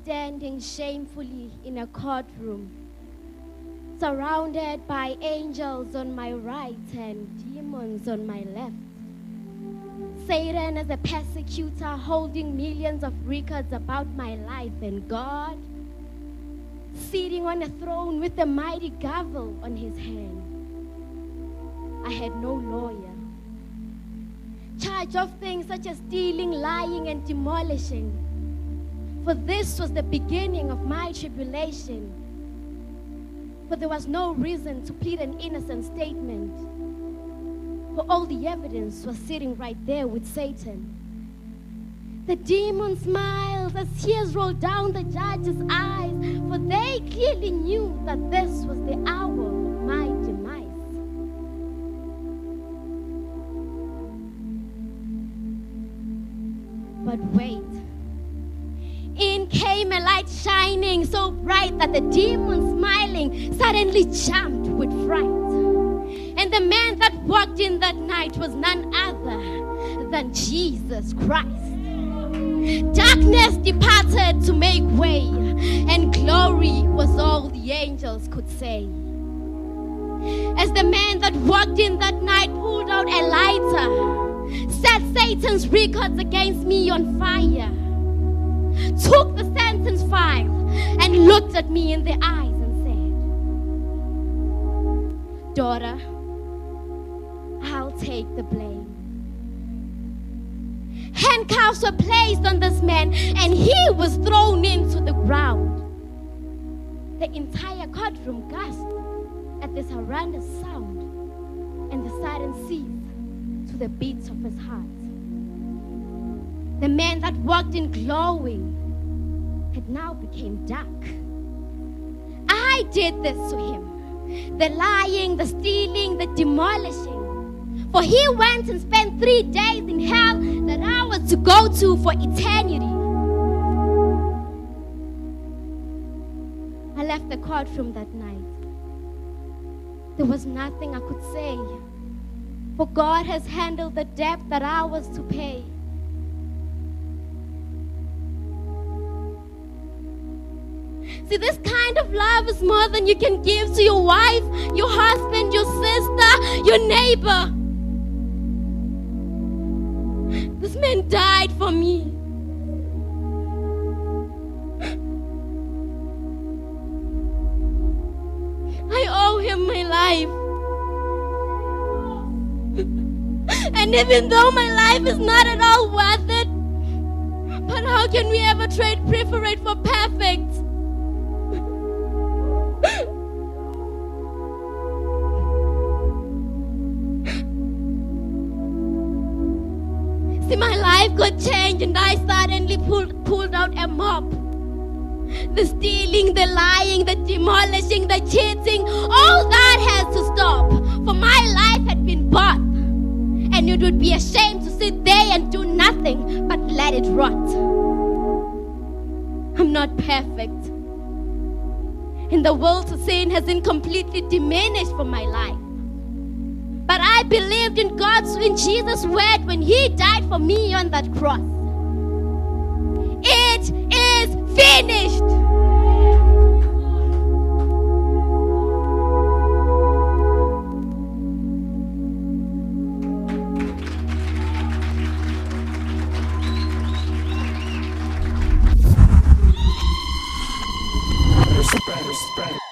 standing shamefully in a courtroom, surrounded by angels on my right and demons on my left. Satan as a persecutor holding millions of records about my life, and God sitting on a throne with a mighty gavel on his hand. I had no lawyer. Charged of things such as stealing, lying, and demolishing. For this was the beginning of my tribulation. For there was no reason to plead an innocent statement. For all the evidence was sitting right there with Satan. The demon smiles as tears rolled down the judge's eyes, for they clearly knew that this was the hour of my demise. But wait, in came a light shining so bright that the demon smiling suddenly jumped with fright. And the man that walked in that night was none other than Jesus Christ. Darkness departed to make way, and glory was all the angels could say. As the man that walked in that night pulled out a lighter, set Satan's records against me on fire, took the sentence file and looked at me in the eyes and said, "Daughter, I'll take the blame." Handcuffs were placed on this man and he was thrown into the ground. The entire courtroom gasped at this horrendous sound, and the sudden cease to the beats of his heart. The man that walked in glowing had now become dark. I did this to him, the lying, the stealing, the demolishing. For he went and spent 3 days in hell that I was to go to for eternity. I left the courtroom that night. There was nothing I could say, for God has handled the debt that I was to pay. See, this kind of love is more than you can give to your wife, your husband, your sister, your neighbor. This man died for me. I owe him my life. And even though my life is not at all worth it, but how can we ever trade preferred for perfect? See, my life got changed and I suddenly pulled out a mop. The stealing, the lying, the demolishing, the cheating, all that has to stop. For my life had been bought. And it would be a shame to sit there and do nothing but let it rot. I'm not perfect. And the will to sin hasn't completely diminished from my life. But I believed in Jesus' word when he died for me on that cross. It is finished. Respect.